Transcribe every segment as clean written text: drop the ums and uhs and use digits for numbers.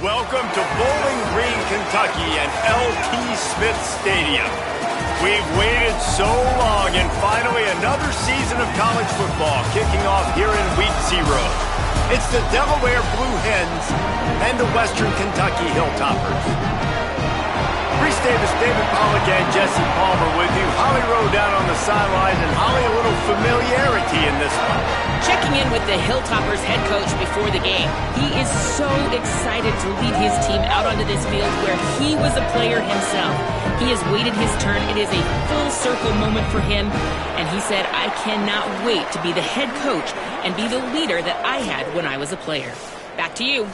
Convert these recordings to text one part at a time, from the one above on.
Welcome to Bowling Green, Kentucky and L.T. Smith Stadium. We've waited so long, and finally another season of college football kicking off here in Week 0. It's the Delaware Blue Hens and the Western Kentucky Hilltoppers. Reese Davis, David Pollack, and Jesse Palmer with you. Holly Rowe down on the sidelines, and Holly, a little familiarity in this one. Checking in with the Hilltoppers head coach before the game. He is so excited to lead his team out onto this field where he was a player himself. He has waited his turn. It is a full circle moment for him, and he said, I cannot wait to be the head coach and be the leader that I had when I was a player. Back to you.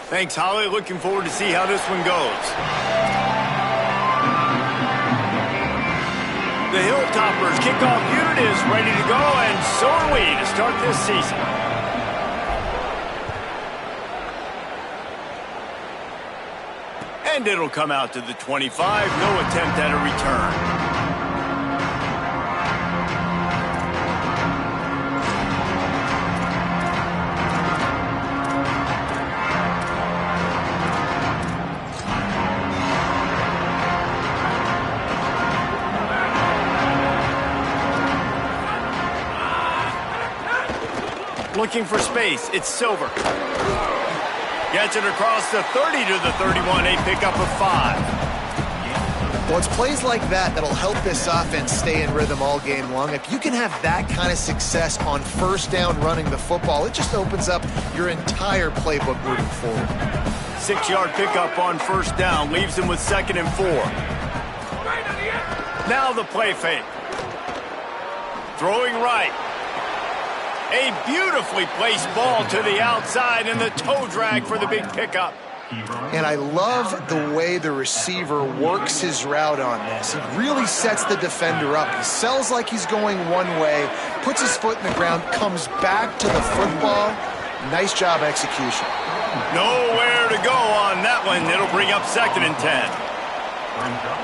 Thanks, Holly. Looking forward to see how this one goes. The Hilltoppers kickoff unit is ready to go, and so are we to start this season. And it'll come out to the 25. No attempt at a return. Looking for space. It's Silver. Gets it across the 30 to the 31. A pickup of 5. Well, it's plays like that that'll help this offense stay in rhythm all game long. If you can have that kind of success on first down running the football, it just opens up your entire playbook moving forward. 6-yard pickup on first down. Leaves him with 2nd and 4. Now the play fake. Throwing right. A beautifully placed ball to the outside, and the toe drag for the big pickup. And I love the way the receiver works his route on this. He really sets the defender up. He sells like he's going one way, puts his foot in the ground, comes back to the football. Nice job execution. Nowhere to go on that one. It'll bring up 2nd and 10.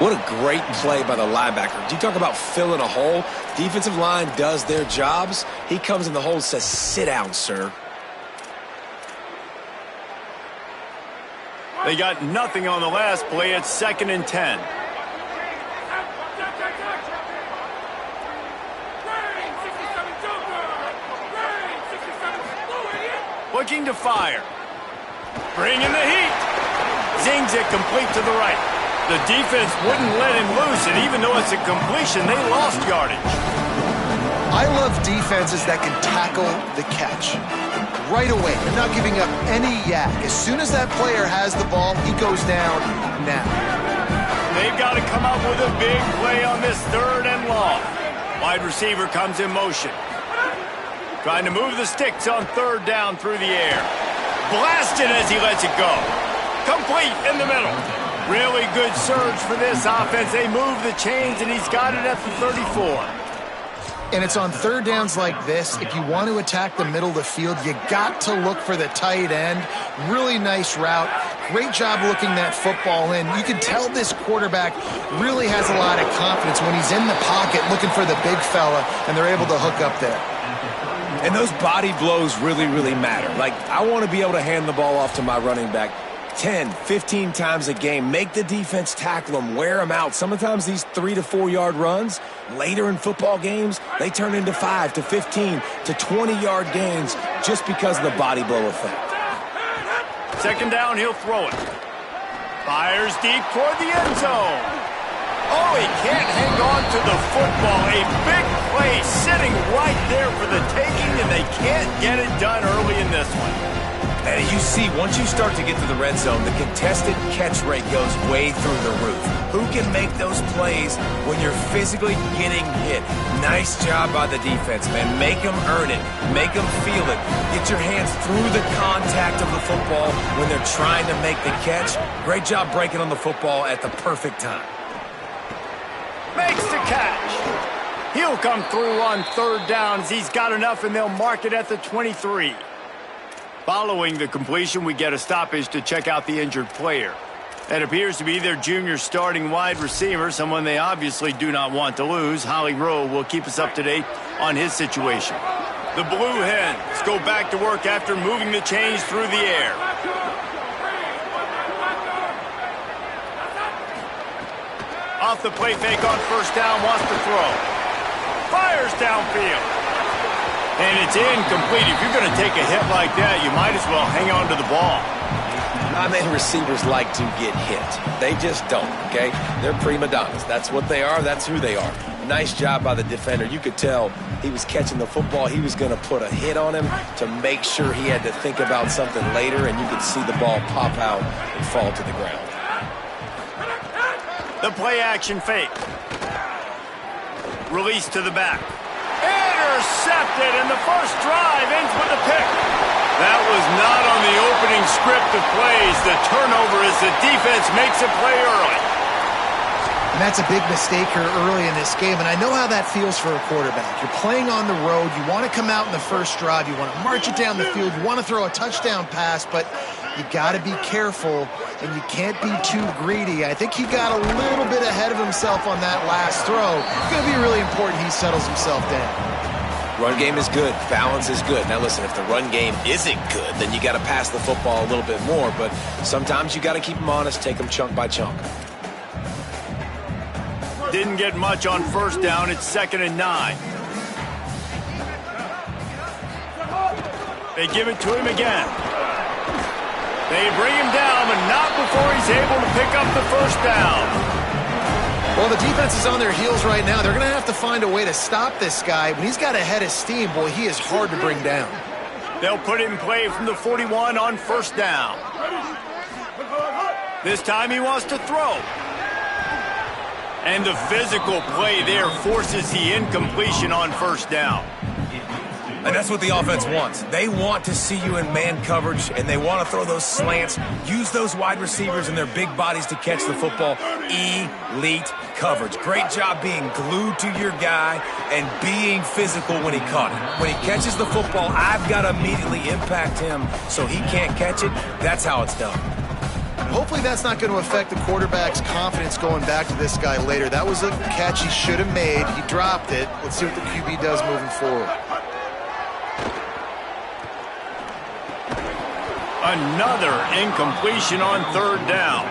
What a great play by the linebacker. Do you talk about filling a hole? Defensive line does their jobs. He comes in the hole and says, sit down, sir. They got nothing on the last play. It's 2nd and 10. Looking to fire. Bringing the heat. Zings it complete to the right. The defense wouldn't let him loose, and even though it's a completion, they lost yardage. I love defenses that can tackle the catch. Right away, they're not giving up any yak. As soon as that player has the ball, he goes down now. They've got to come up with a big play on this 3rd and long. Wide receiver comes in motion. Trying to move the sticks on 3rd down through the air. Blasted as he lets it go. Complete in the middle. Really good surge for this offense. They move the chains, and he's got it at the 34. And it's on 3rd downs like this. If you want to attack the middle of the field, you got to look for the tight end. Really nice route. Great job looking that football in. You can tell this quarterback really has a lot of confidence when he's in the pocket looking for the big fella, and they're able to hook up there. And those body blows really, really matter. Like, I want to be able to hand the ball off to my running back 10, 15 times a game. Make the defense tackle them, wear them out. Sometimes these 3 to 4 yard runs, later in football games, they turn into 5 to 15 to 20-yard gains just because of the body blow effect. 2nd down, he'll throw it. Fires deep toward the end zone. Oh, he can't hang on to the football. A big play sitting right there for the taking, and they can't get it done early in this one. And you see, once you start to get to the red zone, the contested catch rate goes way through the roof. Who can make those plays when you're physically getting hit? Nice job by the defense, man. Make them earn it. Make them feel it. Get your hands through the contact of the football when they're trying to make the catch. Great job breaking on the football at the perfect time. Makes the catch. He'll come through on 3rd downs. He's got enough, and they'll mark it at the 23. Following the completion, we get a stoppage to check out the injured player. It appears to be their junior starting wide receiver, someone they obviously do not want to lose. Holly Rowe will keep us up to date on his situation. The Blue Hens go back to work after moving the chains through the air. off the play fake on first down, wants to throw. Fires downfield. And it's incomplete. If you're going to take a hit like that, you might as well hang on to the ball. I mean, receivers like to get hit. They just don't, okay? They're prima donnas. That's what they are. That's who they are. Nice job by the defender. You could tell he was catching the football. He was going to put a hit on him to make sure he had to think about something later, and you could see the ball pop out and fall to the ground. The play action fake. Release to the back. Intercepted, and the first drive ends with a pick. That was not on the opening script of plays. The turnover as the defense makes a play early. And that's a big mistake here early in this game, and I know how that feels for a quarterback. You're playing on the road. You want to come out in the first drive. You want to march it down the field. You want to throw a touchdown pass, but you got to be careful, and you can't be too greedy. I think he got a little bit ahead of himself on that last throw. It's going to be really important he settles himself down. Run game is good. Balance is good. Now, listen, if the run game isn't good, then you got to pass the football a little bit more, but sometimes you got to keep them honest, take them chunk by chunk. Didn't get much on first down. It's 2nd and 9. They give it to him again. They bring him down, but not before he's able to pick up the first down. Well, the defense is on their heels right now. They're going to have to find a way to stop this guy. When he's got a head of steam, boy, he is hard to bring down. They'll put it in play from the 41 on first down. This time he wants to throw. And the physical play there forces the incompletion on first down. And that's what the offense wants. They want to see you in man coverage, and they want to throw those slants, use those wide receivers and their big bodies to catch the football. Elite coverage. Great job being glued to your guy and being physical when he caught it. When he catches the football, I've got to immediately impact him so he can't catch it. That's how it's done. Hopefully that's not going to affect the quarterback's confidence going back to this guy later. That was a catch he should have made. He dropped it. Let's see what the QB does moving forward. Another incompletion on third down.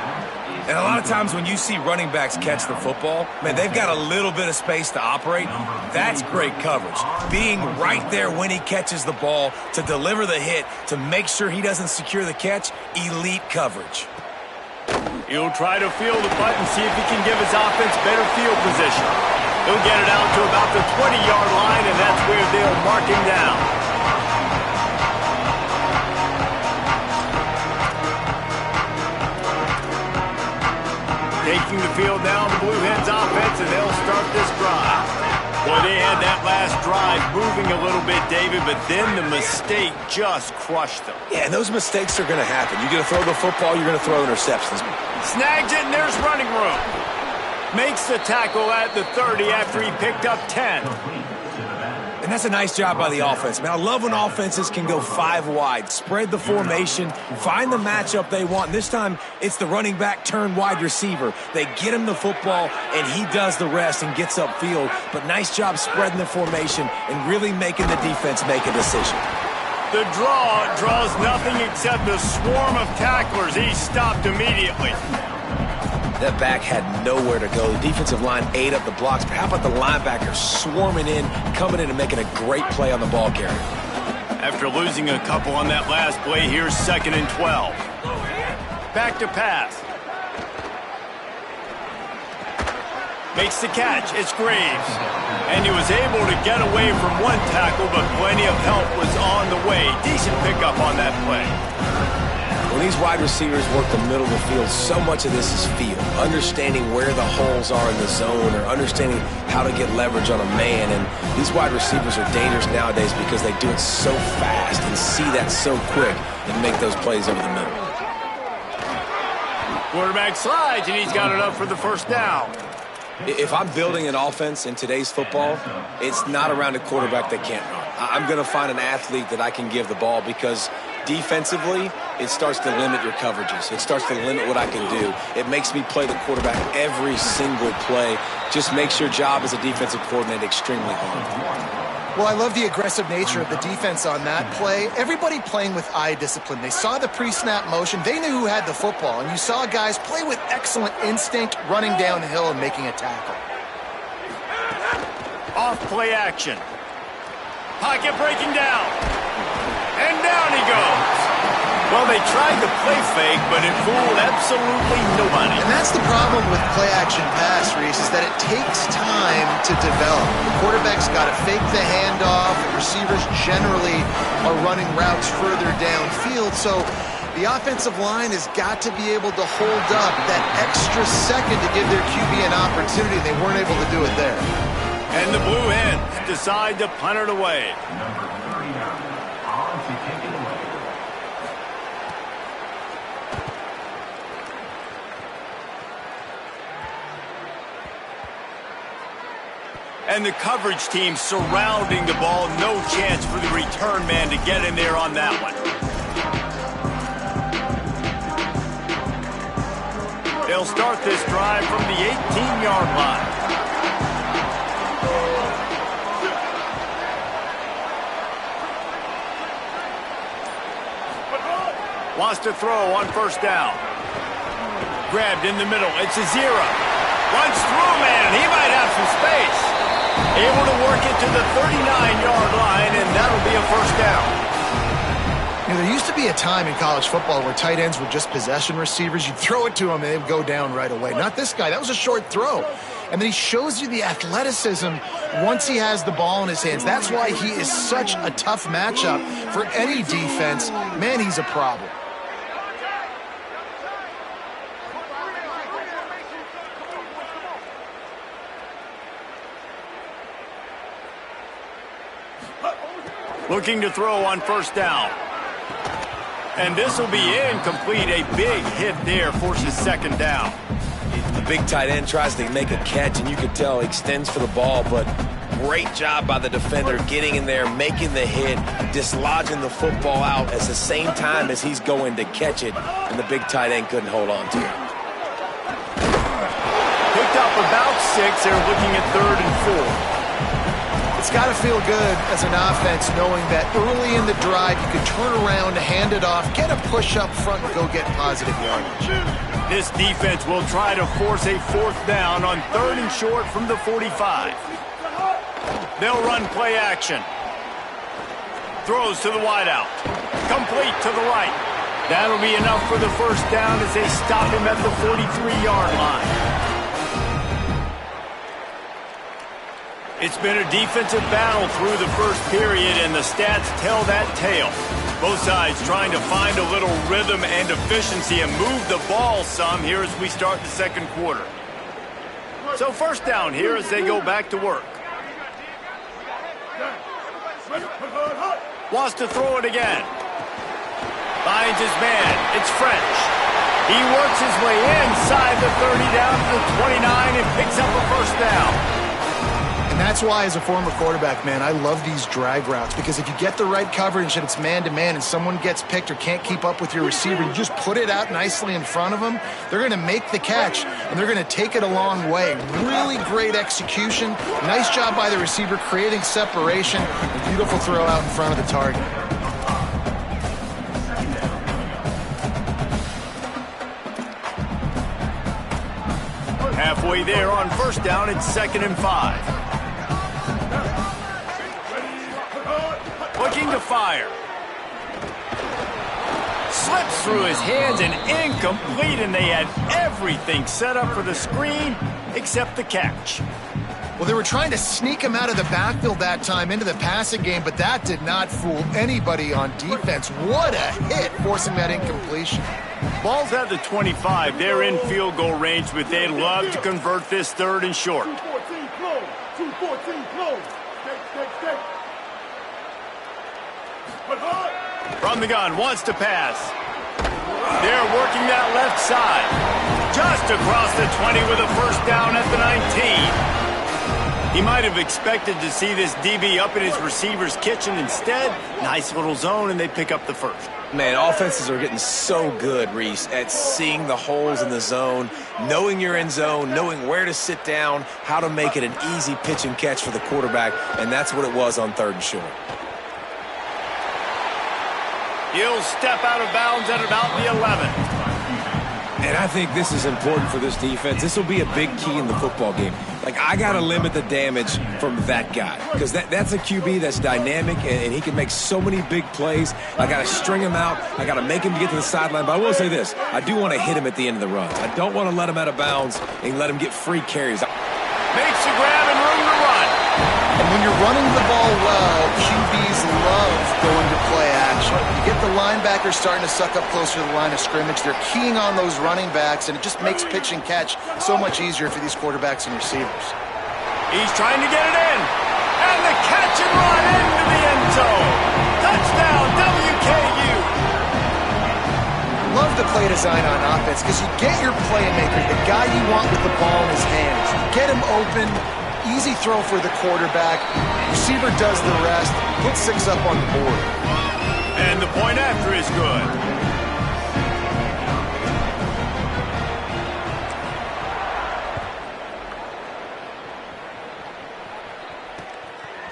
And a lot of times when you see running backs catch the football, man, they've got a little bit of space to operate. That's great coverage. Being right there when he catches the ball to deliver the hit, to make sure he doesn't secure the catch, elite coverage. He'll try to feel the punt and see if he can give his offense better field position. He'll get it out to about the 20-yard line, and that's where they'll mark him down. Taking the field now, the Blue Hens offense, and they'll start this drive. Boy, they had that last drive moving a little bit, David, but then the mistake just crushed them. Yeah, and those mistakes are going to happen. You're going to throw the football, you're going to throw interceptions. Snags it, and there's running room. Makes the tackle at the 30 after he picked up 10. And that's a nice job by the offense, man. I love when offenses can go 5 wide, spread the formation, find the matchup they want. And this time, it's the running back turned wide receiver. They get him the football, and he does the rest and gets upfield. But nice job spreading the formation and really making the defense make a decision. The draw draws nothing except a swarm of tacklers. He's stopped immediately. That back had nowhere to go. The defensive line ate up the blocks, but how about the linebackers swarming in, coming in and making a great play on the ball carrier? After losing a couple on that last play, here's 2nd and 12. Back to pass. Makes the catch. It's Graves. And he was able to get away from one tackle, but plenty of help was on the way. Decent pickup on that play. When these wide receivers work the middle of the field, so much of this is feel. Understanding where the holes are in the zone or understanding how to get leverage on a man. And these wide receivers are dangerous nowadays because they do it so fast and see that so quick and make those plays over the middle. Quarterback slides, and he's got it up for the first down. If I'm building an offense in today's football, it's not around a quarterback that can't run. I'm going to find an athlete that I can give the ball because defensively, it starts to limit your coverages. It starts to limit what I can do. It makes me play the quarterback every single play. Just makes your job as a defensive coordinator extremely hard. Well, I love the aggressive nature of the defense on that play. Everybody playing with eye discipline. They saw the pre-snap motion. They knew who had the football. And you saw guys play with excellent instinct, running downhill and making a tackle. Off play action. Pocket breaking down. And down he goes. Well, they tried to play fake, but it fooled absolutely nobody. And that's the problem with play-action pass, Reese, is that it takes time to develop. The quarterback's got to fake the handoff. Receivers generally are running routes further downfield, so the offensive line has got to be able to hold up that extra second to give their QB an opportunity. They weren't able to do it there. And the Blue Hens decide to punt it away. And the coverage team surrounding the ball. No chance for the return man to get in there on that one. They'll start this drive from the 18-yard line. Wants to throw on first down. Grabbed in the middle. It's a zero. Runs through, man. He might have some space. Able to work it to the 39-yard line, and that'll be a first down. You know, there used to be a time in college football where tight ends were just possession receivers. You'd throw it to them, and they'd go down right away. Not this guy. That was a short throw. And then he shows you the athleticism once he has the ball in his hands. That's why he is such a tough matchup for any defense. Man, he's a problem. Looking to throw on first down. And this will be incomplete. A big hit there forces second down. The big tight end tries to make a catch, and you can tell he extends for the ball, but great job by the defender getting in there, making the hit, dislodging the football out at the same time as he's going to catch it, and the big tight end couldn't hold on to it. Picked up about 6. They're looking at 3rd and 4. It's got to feel good as an offense knowing that early in the drive you can turn around, hand it off, get a push up front, and go get positive yardage. This defense will try to force a 4th down on 3rd and short from the 45. They'll run play action. Throws to the wideout. Complete to the right. That'll be enough for the first down as they stop him at the 43-yard line. It's been a defensive battle through the first period, and the stats tell that tale. Both sides trying to find a little rhythm and efficiency and move the ball some here as we start the second quarter. So first down here as they go back to work. Wants to throw it again. Finds his man. It's French. He works his way inside the 30 down to the 29 and picks up a first down. And that's why, as a former quarterback, man, I love these drag routes, because if you get the right coverage and it's man-to-man and someone gets picked or can't keep up with your receiver, you just put it out nicely in front of them, they're going to make the catch, and they're going to take it a long way. Really great execution. Nice job by the receiver creating separation. A beautiful throw out in front of the target. Halfway there on first down, it's 2nd and 5. Looking to fire. Slips through his hands and incomplete, and they had everything set up for the screen except the catch. Well, they were trying to sneak him out of the backfield that time into the passing game, but that did not fool anybody on defense. What a hit, forcing that incompletion. Ball's at the 25. They're in field goal range, but they'd love to convert this 3rd and short. 2-14 close. 2-14 close. Stay. From the gun, wants to pass. They're working that left side. Just across the 20 with a first down at the 19. He might have expected to see this DB up in his receiver's kitchen. Instead, nice little zone, and they pick up the first. Man, offenses are getting so good, Reese, at seeing the holes in the zone, knowing you're in zone, knowing where to sit down, how to make it an easy pitch and catch for the quarterback, and that's what it was on 3rd and short. He'll step out of bounds at about the 11. And I think this is important for this defense. This will be a big key in the football game. Like, I got to limit the damage from that guy because that's a QB that's dynamic, and he can make so many big plays. I got to string him out. I got to make him get to the sideline. But I will say this. I do want to hit him at the end of the run. I don't want to let him out of bounds and let him get free carries. Makes the grab and room to run. And when you're running the ball well, QBs love going to play action. You get the linebackers starting to suck up closer to the line of scrimmage. They're keying on those running backs, and it just makes pitch and catch so much easier for these quarterbacks and receivers. He's trying to get it in. And the catch and run into the end zone. Touchdown, WKU. Love the play design on offense because you get your playmaker, the guy you want with the ball in his hands. You get him open. Easy throw for the quarterback. Receiver does the rest. Put 6 up on the board. And the point after is good.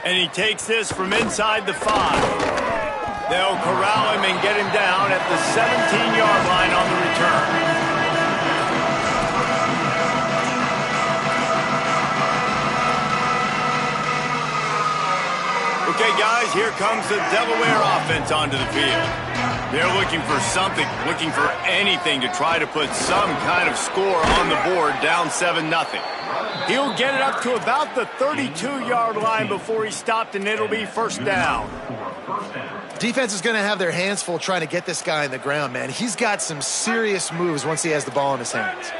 And he takes this from inside the 5. They'll corral him and get him down at the 17-yard line on the return. Okay, guys, here comes the Delaware offense onto the field. They're looking for something, looking for anything to try to put some kind of score on the board, down 7-0. He'll get it up to about the 32-yard line before he's stopped, and it'll be 1st down. Defense is going to have their hands full trying to get this guy on the ground, man. He's got some serious moves once he has the ball in his hands.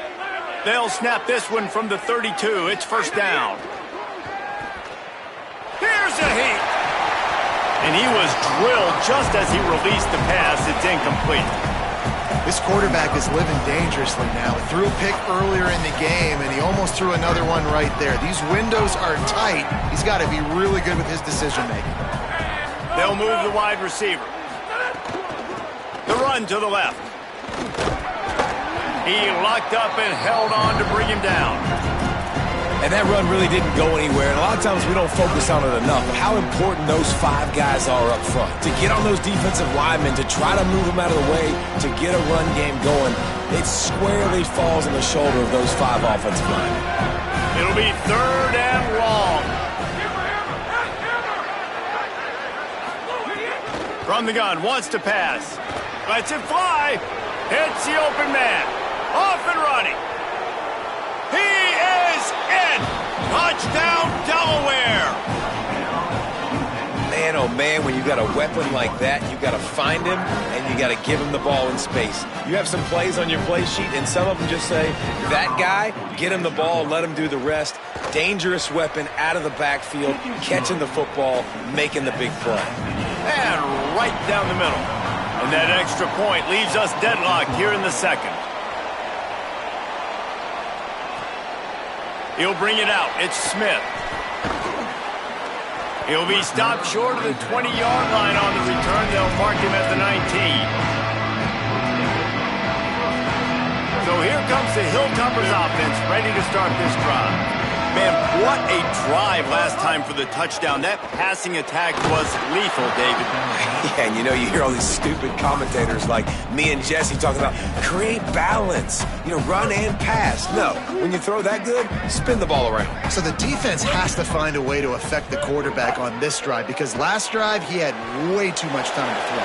They'll snap this one from the 32. It's 1st down. Here's a heat. And he was drilled just as he released the pass. It's incomplete. This quarterback is living dangerously now. He threw a pick earlier in the game, and he almost threw another one right there. These windows are tight. He's got to be really good with his decision-making. They'll move the wide receiver. The run to the left. He locked up and held on to bring him down. And that run really didn't go anywhere. And a lot of times we don't focus on it enough. But how important those 5 guys are up front. To get on those defensive linemen, to try to move them out of the way, to get a run game going, it squarely falls on the shoulder of those 5 offensive linemen. It'll be 3rd and long. From the gun, wants to pass. Lets it fly. Hits the open man. Off and running. He is in! Touchdown, Delaware! Man, oh man, when you got a weapon like that, you got to find him and you got to give him the ball in space. You have some plays on your play sheet, and some of them just say, that guy, get him the ball, let him do the rest. Dangerous weapon out of the backfield, catching the football, making the big play. And right down the middle. And that extra point leaves us deadlocked here in the 2nd. He'll bring it out. It's Smith. He'll be stopped short of the 20-yard line on the return. They'll mark him at the 19. So here comes the Hilltoppers offense, ready to start this drive. Man, what a drive last time for the touchdown. That passing attack was lethal, David. Yeah, and you know, you hear all these stupid commentators like me and Jesse talking about create balance, run and pass. No, when you throw that good, spin the ball around. So the defense has to find a way to affect the quarterback on this drive because last drive he had way too much time to throw.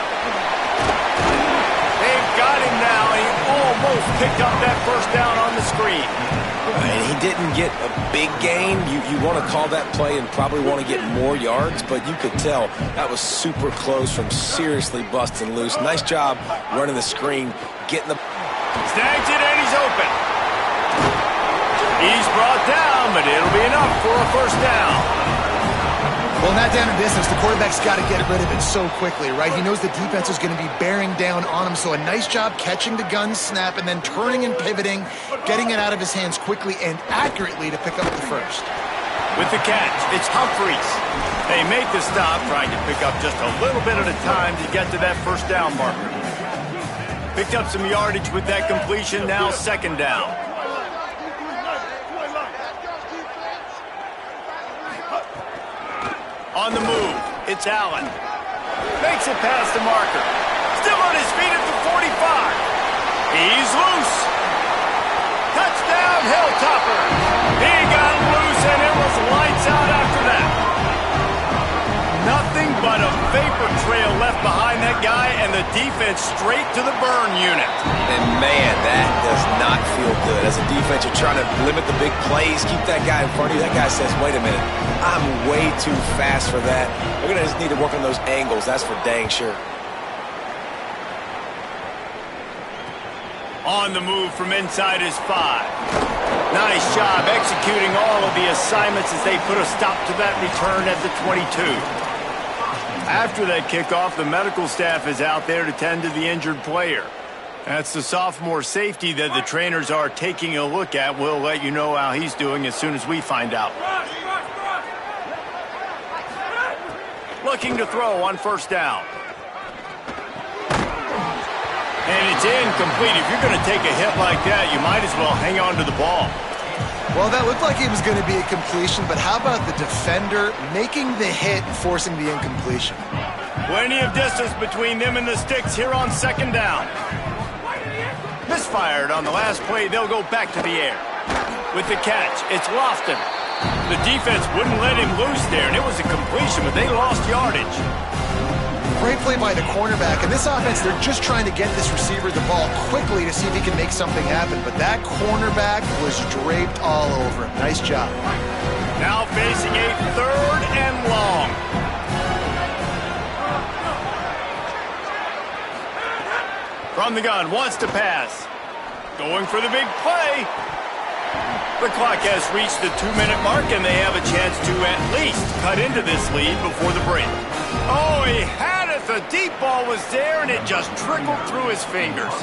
They've got him now, and he almost picked up that 1st down on the screen. And he didn't get a big gain. You want to call that play and probably want to get more yards, but you could tell that was super close from seriously busting loose. Nice job running the screen, getting the... Snags it, and he's open. He's brought down, but it'll be enough for a 1st down. Well, not down in distance. The quarterback's got to get rid of it so quickly, right? He knows the defense is going to be bearing down on him, so a nice job catching the gun snap and then turning and pivoting, getting it out of his hands quickly and accurately to pick up the 1st. With the catch, it's Humphries. They make the stop, trying to pick up just a little bit at a time to get to that first down marker. Picked up some yardage with that completion, now second down. On the move, it's Allen. Makes it past the marker. Still on his feet at the 45. He's loose. Touchdown, Hilltopper. He got loose, and it was lights out after that. Nothing but a vapor trail left behind that guy, and the defense straight to the burn unit. And, man, that does not feel good. As a defense, you're trying to limit the big plays, keep that guy in front of you. That guy says, wait a minute, I'm way too fast for that. We're going to just need to work on those angles. That's for dang sure. On the move from inside his 5. Nice job executing all of the assignments as they put a stop to that return at the 22. After that kickoff, the medical staff is out there to tend to the injured player. That's the sophomore safety that the trainers are taking a look at. We'll let you know how he's doing as soon as we find out. Looking to throw on first down. And it's incomplete. If you're going to take a hit like that, you might as well hang on to the ball. Well, that looked like it was going to be a completion, but how about the defender making the hit and forcing the incompletion? Plenty of distance between them and the sticks here on second down. Misfired on the last play. They'll go back to the air. With the catch, it's Lofton. The defense wouldn't let him loose there, and it was a completion, but they lost yardage. Great play by the cornerback. In this offense, they're just trying to get this receiver the ball quickly to see if he can make something happen. But that cornerback was draped all over him. Nice job. Now facing a third and long. From the gun, wants to pass. Going for the big play. The clock has reached the 2-minute mark, and they have a chance to at least cut into this lead before the break. Oh, he had it. The deep ball was there, and it just trickled through his fingers.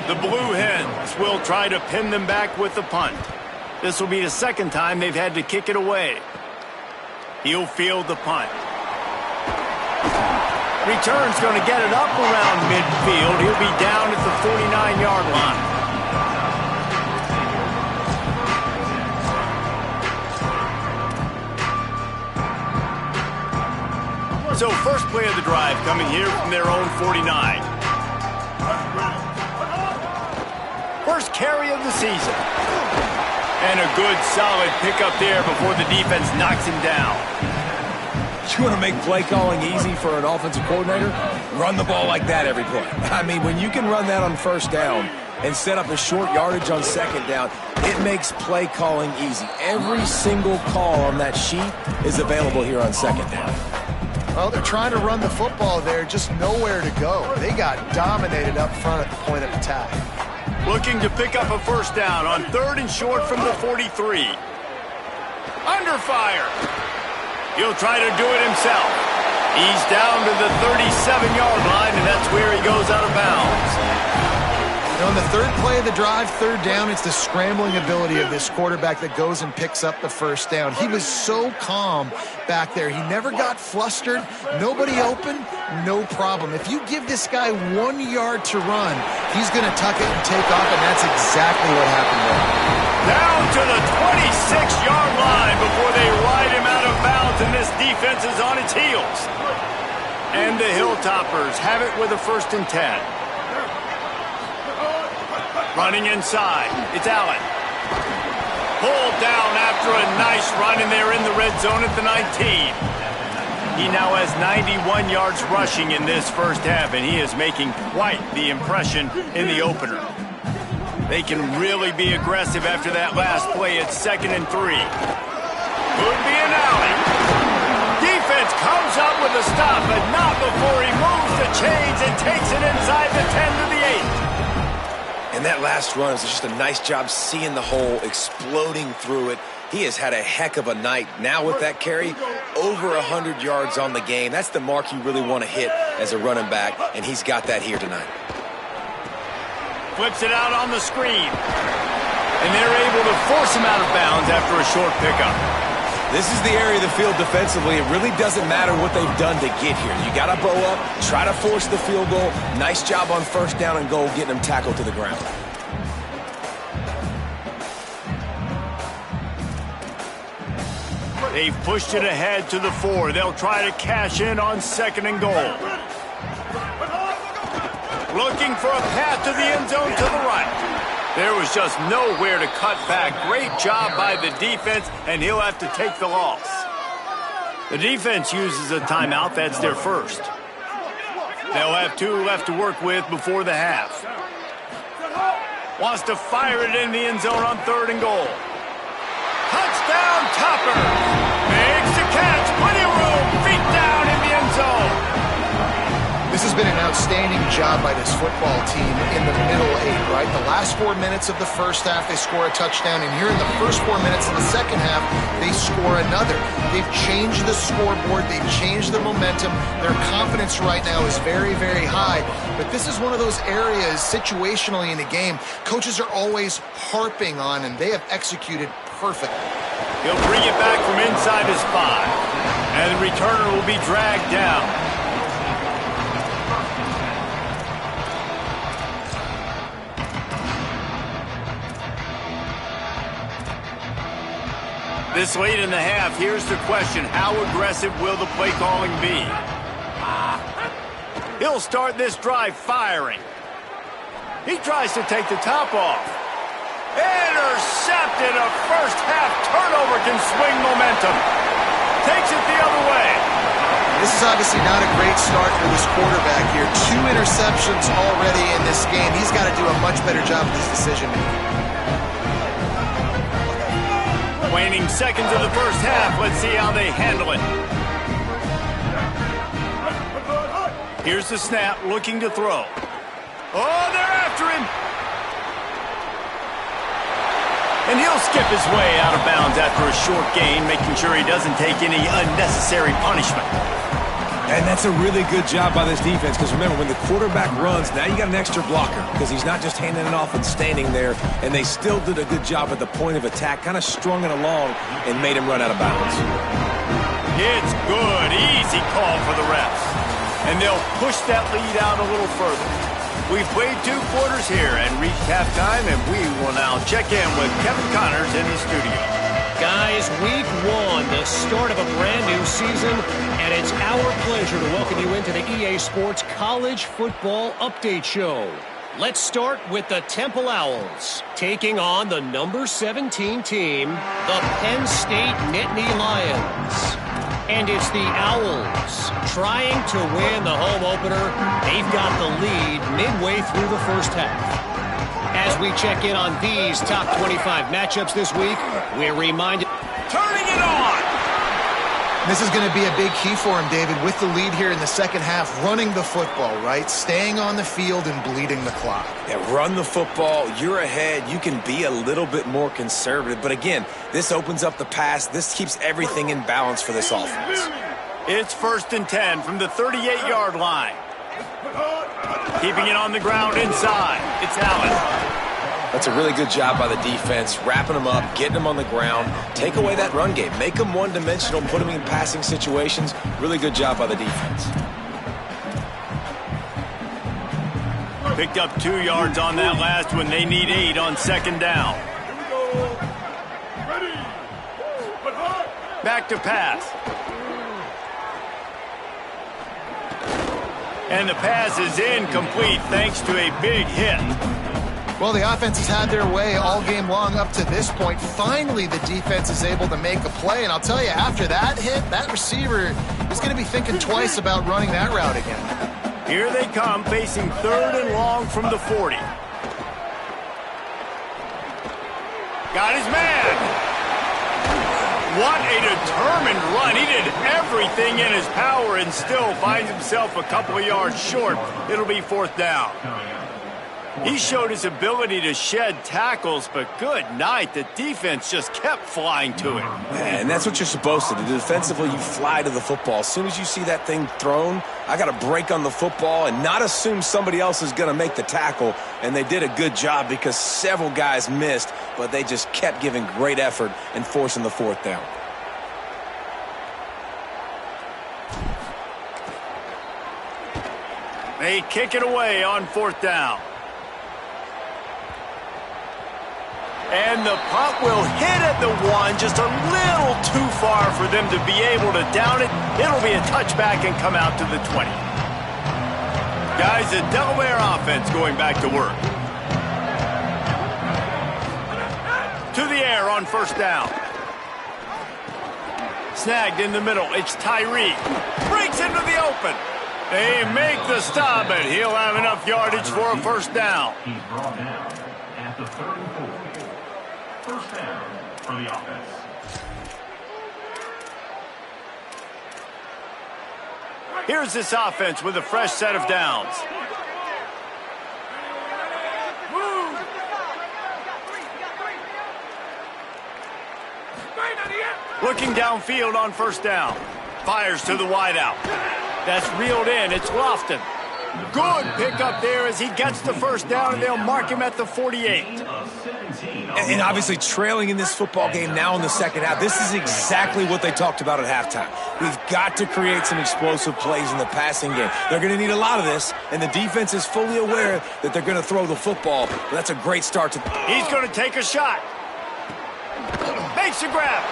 The Blue Hens will try to pin them back with the punt. This will be the second time they've had to kick it away. He'll field the punt. Return's going to get it up around midfield. He'll be down at the 49-yard line. So first play of the drive coming here from their own 49. First carry of the season. And a good solid pickup there before the defense knocks him down. You want to make play calling easy for an offensive coordinator? Run the ball like that every play. I mean, when you can run that on first down and set up a short yardage on second down, it makes play calling easy. Every single call on that sheet is available here on second down. Well, they're trying to run the football there, just nowhere to go. They got dominated up front at the point of attack. Looking to pick up a first down on third and short from the 43. Under fire. He'll try to do it himself. He's down to the 37-yard line, and that's where he goes out of bounds. On the third play of the drive, third down, it's the scrambling ability of this quarterback that goes and picks up the first down. He was so calm back there. He never got flustered. Nobody open, no problem. If you give this guy 1 yard to run, he's going to tuck it and take off, and that's exactly what happened there. Down to the 26-yard line before they ride him out of bounds, and this defense is on its heels. And the Hilltoppers have it with a 1st and 10. Running inside, it's Allen. Pulled down after a nice run, and they're in the red zone at the 19. He now has 91 yards rushing in this first half, and he is making quite the impression in the opener. They can really be aggressive after that last play. It's 2nd and 3. Could be an alley. Defense comes up with a stop, but not before he moves the chains and takes it inside the 10 to the 8. And that last run is just a nice job seeing the hole, exploding through it. He has had a heck of a night. Now with that carry, over 100 yards on the game. That's the mark you really want to hit as a running back, and he's got that here tonight. Flips it out on the screen. And they're able to force him out of bounds after a short pickup. This is the area of the field defensively. It really doesn't matter what they've done to get here. You got to bow up, try to force the field goal. Nice job on first down and goal, getting them tackled to the ground. They've pushed it ahead to the 4. They'll try to cash in on 2nd and goal. Looking for a path to the end zone to the right. There was just nowhere to cut back. Great job by the defense, and he'll have to take the loss. The defense uses a timeout. That's their first. They'll have 2 left to work with before the half. Wants to fire it in the end zone on 3rd and goal. Touchdown, Topper. Makes the catch. Plenty of room. Feet down in the end zone. This has been an outstanding job by this football team in the middle 8, right? The last 4 minutes of the first half, they score a touchdown, and here in the first 4 minutes of the second half, they score another. They've changed the scoreboard. They've changed the momentum. Their confidence right now is very, very high, but this is one of those areas situationally in a game coaches are always harping on, and they have executed perfectly. He'll bring it back from inside his 5, and the returner will be dragged down. This late in the half, here's the question. How aggressive will the play calling be? He'll start this drive firing. He tries to take the top off. Intercepted. A first half turnover can swing momentum. Takes it the other way. This is obviously not a great start for this quarterback here. 2 interceptions already in this game. He's got to do a much better job with his decision-making. Waning seconds of the first half. Let's see how they handle it. Here's the snap, looking to throw. Oh, they're after him. And he'll skip his way out of bounds after a short gain, making sure he doesn't take any unnecessary punishment. And that's a really good job by this defense, because remember, when the quarterback runs, now you got an extra blocker, because he's not just handing it off and standing there, and they still did a good job at the point of attack, kind of strung it along and made him run out of bounds. It's good. Easy call for the refs. And they'll push that lead out a little further. We've played 2 quarters here and reached halftime, and we will now check in with Kevin Connors in the studio. Guys, week 1, the start of a brand new season, and it's our pleasure to welcome you into the EA Sports College Football Update Show. Let's start with the Temple Owls, taking on the number 17 team, the Penn State Nittany Lions. And it's the Owls trying to win the home opener. They've got the lead midway through the first half. As we check in on these top 25 matchups this week, we're reminded... Turning it on! This is going to be a big key for him, David, with the lead here in the second half, running the football, right? Staying on the field and bleeding the clock. Yeah, run the football. You're ahead. You can be a little bit more conservative. But again, this opens up the pass. This keeps everything in balance for this offense. It's 1st and 10 from the 38-yard line. Keeping it on the ground inside. It's Allen. That's a really good job by the defense, wrapping them up, getting them on the ground. Take away that run game. Make them one-dimensional, put them in passing situations. Really good job by the defense. Picked up 2 yards on that last one. They need 8 on 2nd down. Back to pass. And the pass is incomplete thanks to a big hit. Well, the offense has had their way all game long up to this point. Finally, the defense is able to make a play. And I'll tell you, after that hit, that receiver is going to be thinking twice about running that route again. Here they come, facing 3rd and long from the 40. Got his man. What a determined run. He did everything in his power and still finds himself a couple of yards short. It'll be 4th down. He showed his ability to shed tackles, but good night. The defense just kept flying to him. And that's what you're supposed to do. Defensively, you fly to the football. As soon as you see that thing thrown, I got to break on the football and not assume somebody else is going to make the tackle. And they did a good job because several guys missed, but they just kept giving great effort and forcing the 4th down. They kick it away on 4th down. And the punt will hit at the 1, just a little too far for them to be able to down it. It'll be a touchback and come out to the 20. Guys, the Delaware offense going back to work. To the air on 1st down. Snagged in the middle. It's Tyree. Breaks into the open. They make the stop, but he'll have enough yardage for a 1st down. He's brought down at the 34. 1st down for the offense. Here's this offense with a fresh set of downs. Looking downfield on 1st down. Fires to the wideout. That's reeled in. It's Lofton. Good pickup there as he gets the 1st down, and they'll mark him at the 48. And obviously trailing in this football game now in the 2nd half. This is exactly what they talked about at halftime. We've got to create some explosive plays in the passing game. They're going to need a lot of this, and the defense is fully aware that they're going to throw the football. But that's a great start to... He's going to take a shot. Makes a grab.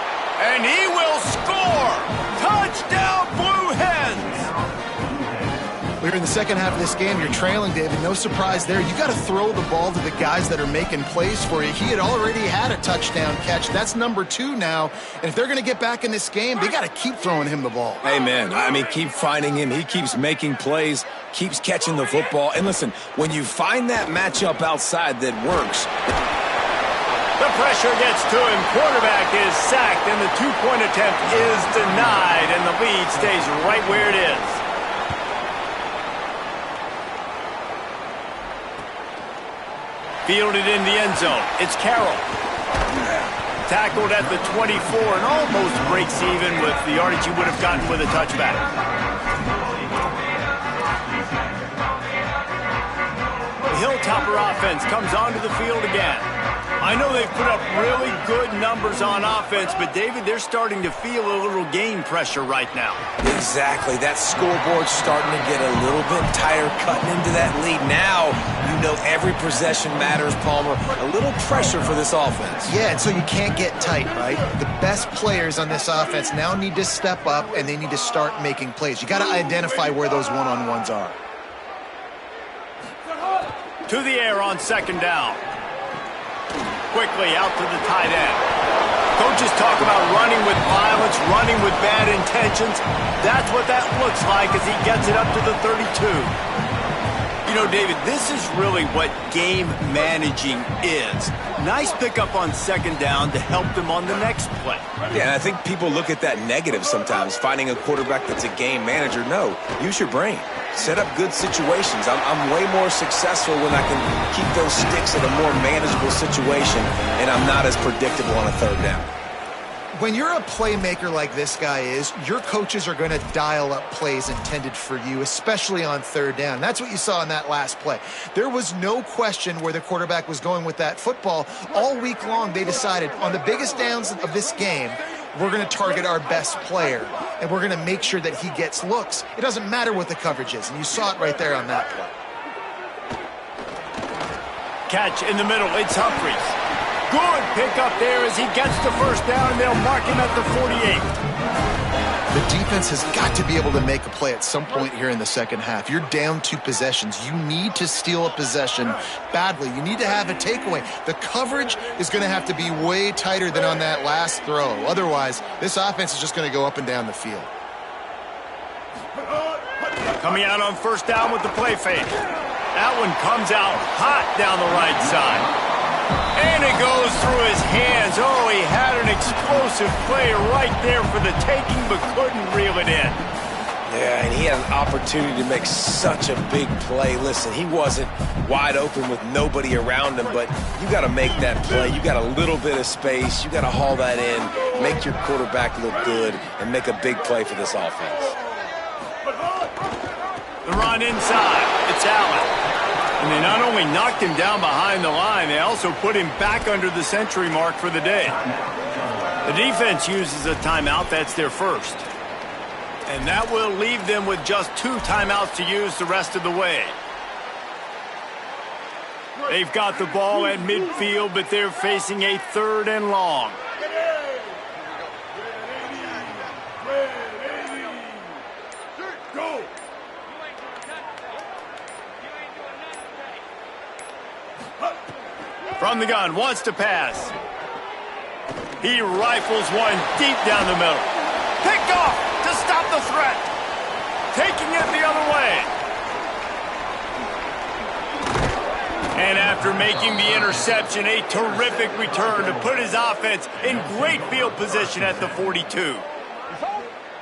And he will score! Touchdown, Blue Hens! We're in the 2nd half of this game. You're trailing, David. No surprise there. You got to throw the ball to the guys that are making plays for you. He had already had a touchdown catch. That's number 2 now. And if they're going to get back in this game, they got to keep throwing him the ball. Amen. I mean, keep finding him. He keeps making plays, keeps catching the football. And listen, when you find that matchup outside that works... The pressure gets to him. Quarterback is sacked, and the 2-point attempt is denied, and the lead stays right where it is. Fielded in the end zone. It's Carroll. Tackled at the 24 and almost breaks even with the yardage he would have gotten with a touchback. The Hilltopper offense comes onto the field again. I know they've put up really good numbers on offense, but, David, they're starting to feel a little game pressure right now. Exactly. That scoreboard's starting to get a little bit tighter, cutting into that lead. Now, you know every possession matters, Palmer. A little pressure for this offense. Yeah, and so you can't get tight, right? The best players on this offense now need to step up, and they need to start making plays. You got to identify where those one-on-ones are. To the air on 2nd down. Quickly out to the tight end. Coaches talk about running with violence, running with bad intentions. That's what that looks like as he gets it up to the 32. You know, David, this is really what game managing is. Nice pickup on 2nd down to help them on the next play. Yeah, and I think people look at that negative sometimes, finding a quarterback that's a game manager. No, use your brain. Set up good situations. I'm way more successful when I can keep those sticks in a more manageable situation, and I'm not as predictable on a 3rd down. When you're a playmaker like this guy is, your coaches are going to dial up plays intended for you, especially on 3rd down. That's what you saw in that last play. There was no question where the quarterback was going with that football. All week long, they decided on the biggest downs of this game, we're going to target our best player, and we're going to make sure that he gets looks. It doesn't matter what the coverage is, and you saw it right there on that play. Catch in the middle. It's Humphries. Good pickup there as he gets the 1st down, and they'll mark him at the 48. The defense has got to be able to make a play at some point here in the 2nd half. You're down 2 possessions. You need to steal a possession badly. You need to have a takeaway. The coverage is going to have to be way tighter than on that last throw. Otherwise, this offense is just going to go up and down the field. Coming out on 1st down with the play fake. That one comes out hot down the right side. And it goes through his hands. Oh, he had an explosive play right there for the taking, but couldn't reel it in. Yeah, and he had an opportunity to make such a big play. Listen, he wasn't wide open with nobody around him, but you got to make that play. You got a little bit of space. You got to haul that in, make your quarterback look good, and make a big play for this offense. The run inside. It's Allen. And they not only knocked him down behind the line, they also put him back under the century mark for the day. The defense uses a timeout. That's their first. And that will leave them with just 2 timeouts to use the rest of the way. They've got the ball at midfield, but they're facing a 3rd and long. Go! From the gun, wants to pass. He rifles one deep down the middle. Picked off to stop the threat. Taking it the other way. And after making the interception, a terrific return to put his offense in great field position at the 42.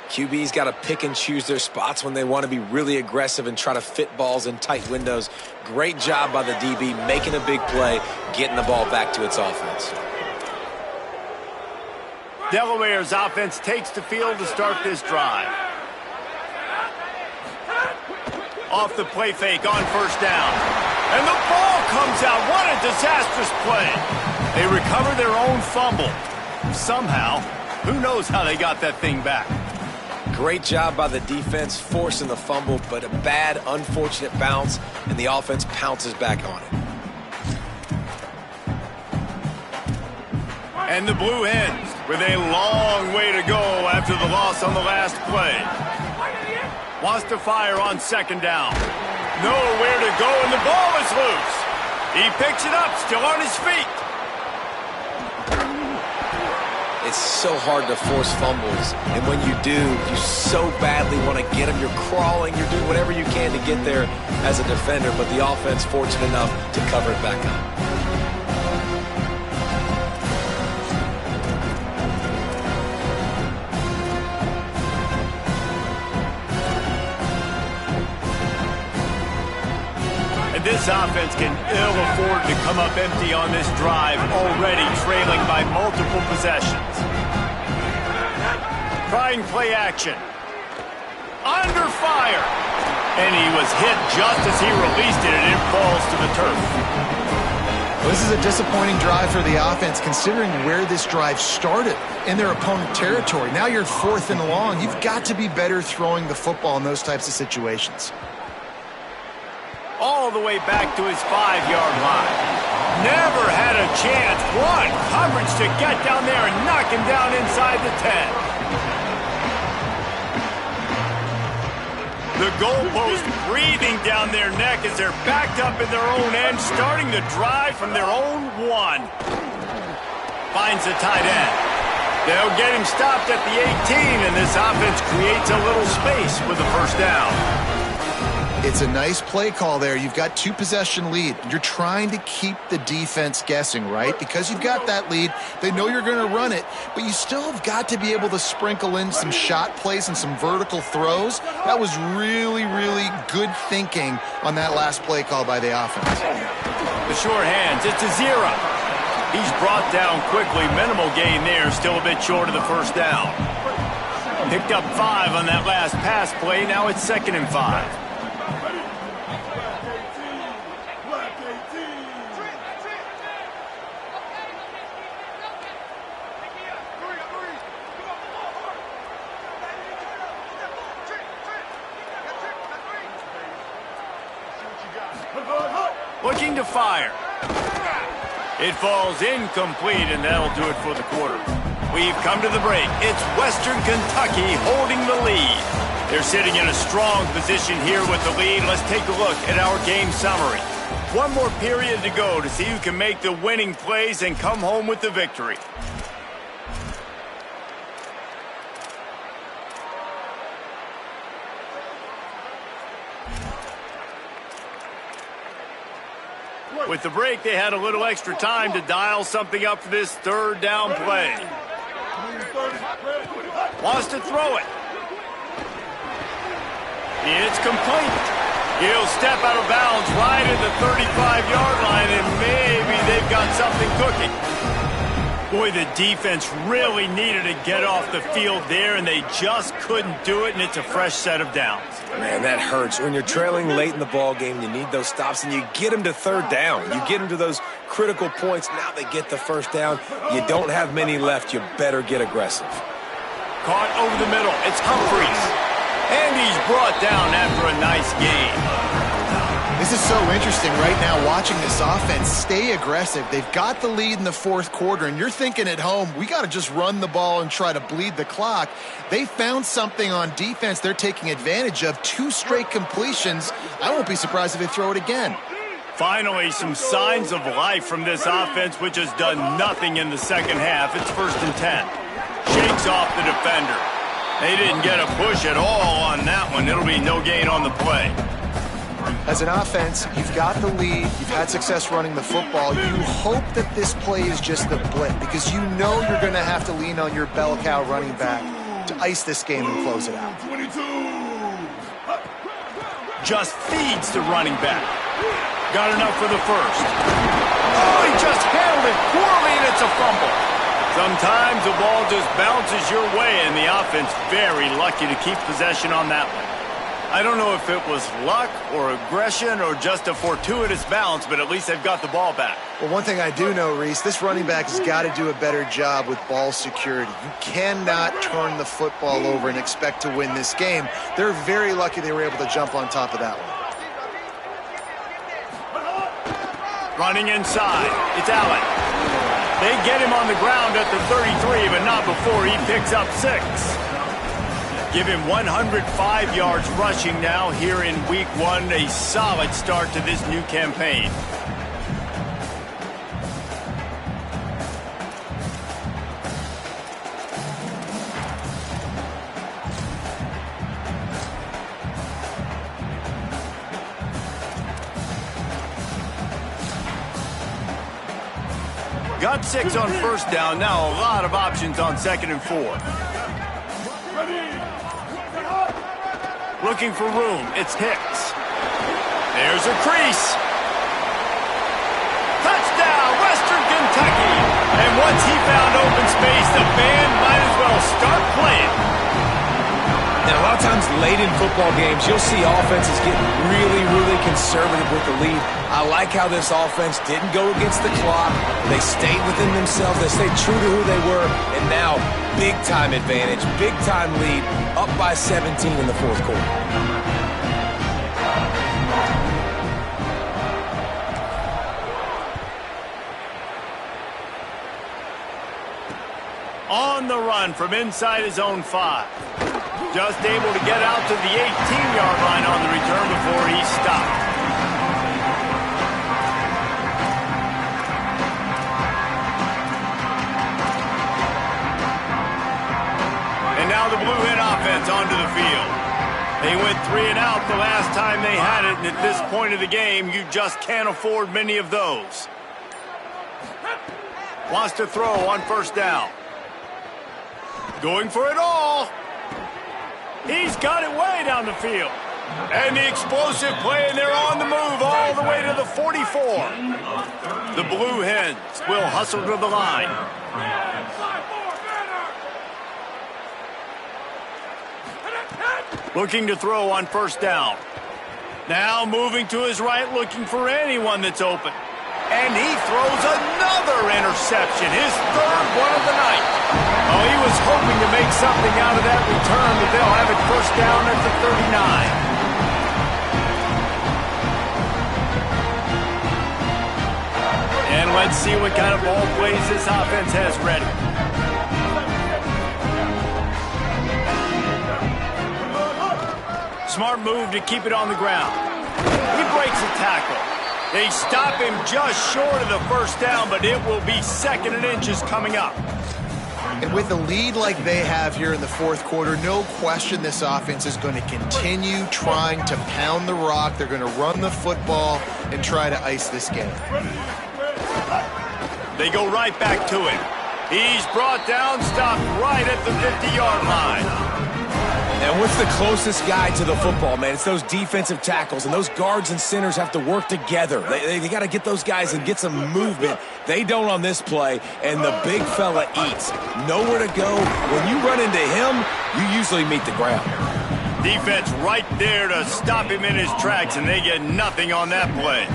QB's got to pick and choose their spots when they want to be really aggressive and try to fit balls in tight windows. Great job by the DB making a big play, getting the ball back to its offense. Delaware's offense takes the field to start this drive. Off the play fake on 1st down. And the ball comes out. What a disastrous play. They recover their own fumble. Somehow, who knows how they got that thing back. Great job by the defense forcing the fumble, but a bad, unfortunate bounce, and the offense pounces back on it. And the Blue Hens with a long way to go after the loss on the last play. Wants to fire on 2nd down. Nowhere to go, and the ball is loose. He picks it up, still on his feet. It's so hard to force fumbles, and when you do, you so badly want to get them. You're crawling, you're doing whatever you can to get there as a defender, but the offense fortunate enough to cover it back up. This offense can ill afford to come up empty on this drive, already trailing by multiple possessions. Trying play action. Under fire. And he was hit just as he released it, and it falls to the turf. Well, this is a disappointing drive for the offense, considering where this drive started in their opponent territory. Now you're 4th and long. You've got to be better throwing the football in those types of situations. All the way back to his 5-yard line. Never had a chance. One coverage to get down there and knock him down inside the 10. The goalpost breathing down their neck as they're backed up in their own end, starting the drive from their own 1. Finds the tight end. They'll get him stopped at the 18, and this offense creates a little space with a 1st down. It's a nice play call there. You've got 2-possession lead. You're trying to keep the defense guessing, right? Because you've got that lead, they know you're going to run it, but you still have got to be able to sprinkle in some shot plays and some vertical throws. That was really, really good thinking on that last play call by the offense. The short hands, it's a 0. He's brought down quickly. Minimal gain there, still a bit short of the 1st down. Picked up 5 on that last pass play. Now it's 2nd and 5. Looking to fire. It falls incomplete, and that'll do it for the quarter. We've come to the break. It's Western Kentucky holding the lead. They're sitting in a strong position here with the lead. Let's take a look at our game summary. One more period to go to see who can make the winning plays and come home with the victory. With the break, they had a little extra time to dial something up for this 3rd down play. Wants to throw it. It's complete. He'll step out of bounds right at the 35-yard line, and maybe they've got something cooking. Boy, the defense really needed to get off the field there, and they just couldn't do it, and it's a fresh set of downs. Man, that hurts. When you're trailing late in the ball game, you need those stops, and you get them to 3rd down. You get them to those critical points. Now they get the 1st down. You don't have many left. You better get aggressive. Caught over the middle. It's Humphreys. And he's brought down after a nice game. This is so interesting right now watching this offense stay aggressive. They've got the lead in the fourth quarter, and you're thinking at home, we got to just run the ball and try to bleed the clock. They found something on defense they're taking advantage of. 2 straight completions. I won't be surprised if they throw it again. Finally, some signs of life from this offense, which has done nothing in the second half. It's 1st and 10. Shakes off the defender. They didn't get a push at all on that one. It'll be no gain on the play. As an offense, you've got the lead. You've had success running the football. You hope that this play is just a blip because you know you're going to have to lean on your bell cow running back to ice this game and close it out. Just feeds the running back. Got enough for the first. Oh, he just handled it poorly, and it's a fumble. Sometimes the ball just bounces your way, and the offense very lucky to keep possession on that one. I don't know if it was luck or aggression or just a fortuitous bounce, but at least they've got the ball back. Well, one thing I do know, Reese, this running back has got to do a better job with ball security. You cannot turn the football over and expect to win this game. They're very lucky they were able to jump on top of that one. Running inside, it's Allen. They get him on the ground at the 33, but not before he picks up 6. Give him 105 yards rushing now here in week 1. A solid start to this new campaign. Got 6 on 1st down. Now a lot of options on 2nd and 4. Looking for room. It's Hicks. There's a crease. Touchdown, Western Kentucky. And once he found open space, the band might as well start playing. And a lot of times late in football games, you'll see offenses get really, really conservative with the lead. I like how this offense didn't go against the clock. They stayed within themselves. They stayed true to who they were. And now, big-time advantage, big-time lead, up by 17 in the fourth quarter. On the run from inside his own 5. Just able to get out to the 18-yard line on the return before he stopped. And now the Blue Hen offense onto the field. They went 3 and out the last time they had it, and at this point of the game, you just can't afford many of those. Wants to throw on 1st down. Going for it all. He's got it way down the field. And the explosive play, and they're on the move all the way to the 44. The Blue Hens will hustle to the line. Looking to throw on 1st down. Now moving to his right, looking for anyone that's open. And he throws another interception, his 3rd one of the night. Oh, he was hoping to make something out of that return, but they'll have it 1st down at the 39. And let's see what kind of ball plays this offense has ready. Smart move to keep it on the ground. He breaks a tackle. They stop him just short of the 1st down, but it will be 2nd and inches coming up. And with a lead like they have here in the fourth quarter, no question this offense is going to continue trying to pound the rock. They're going to run the football and try to ice this game. They go right back to him. He's brought down, stopped right at the 50-yard line. And what's the closest guy to the football, man? It's those defensive tackles, and those guards and centers have to work together. They got to get those guys and get some movement. They don't on this play, and the big fella eats. Nowhere to go. When you run into him, you usually meet the ground. Defense right there to stop him in his tracks, and they get nothing on that play.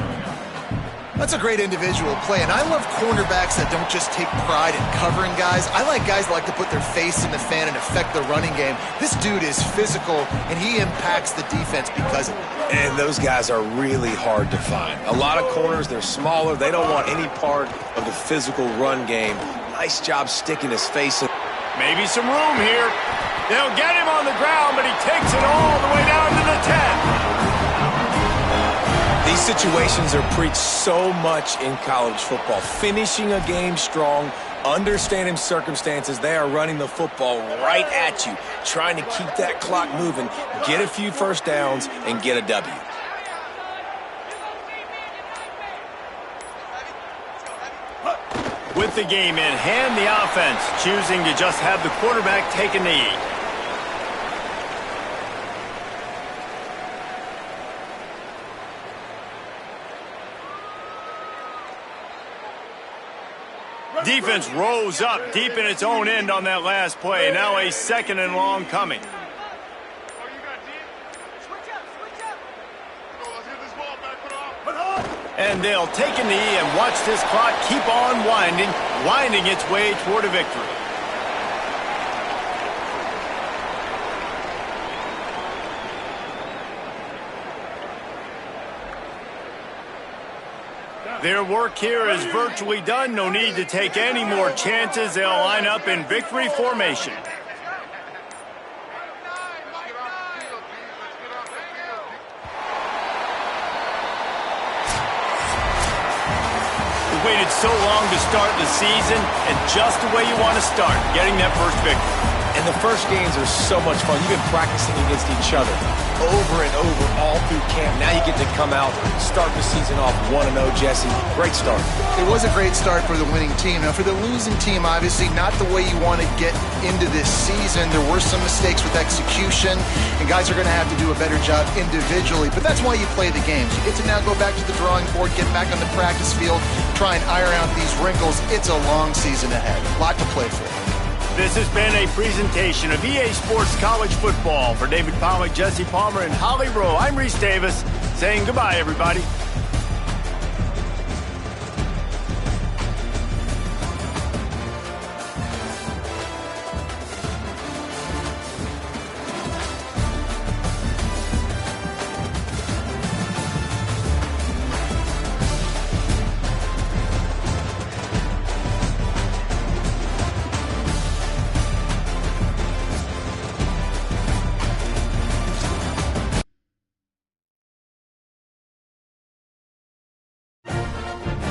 That's a great individual play, and I love cornerbacks that don't just take pride in covering guys. I like guys that like to put their face in the fan and affect the running game. This dude is physical, and he impacts the defense because of it. And those guys are really hard to find. A lot of corners, they're smaller. They don't want any part of the physical run game. Nice job sticking his face in. Maybe some room here. They'll get him on the ground, but he takes it all the way down to the 10. These situations are preached so much in college football. Finishing a game strong, understanding circumstances. They are running the football right at you, trying to keep that clock moving, get a few first downs, and get a W. With the game in hand, the offense choosing to just have the quarterback take a knee. Defense rose up deep in its own end on that last play. Now a 2nd and long coming. And they'll take a knee and watch this clock keep on winding its way toward a victory. Their work here is virtually done. No need to take any more chances. They'll line up in victory formation. We waited so long to start the season, and just the way you want to start, getting that first victory. And the first games are so much fun. You've been practicing against each other over and over all through camp. Now you get to come out, start the season off 1-0, Jesse. Great start. It was a great start for the winning team. Now, for the losing team, obviously not the way you want to get into this season. There were some mistakes with execution, and guys are going to have to do a better job individually. But that's why you play the games. You get to now go back to the drawing board, get back on the practice field, try and iron out these wrinkles. It's a long season ahead. A lot to play for. This has been a presentation of EA Sports College Football. For David Pollack, Jesse Palmer, and Holly Rowe, I'm Reese Davis saying goodbye, everybody.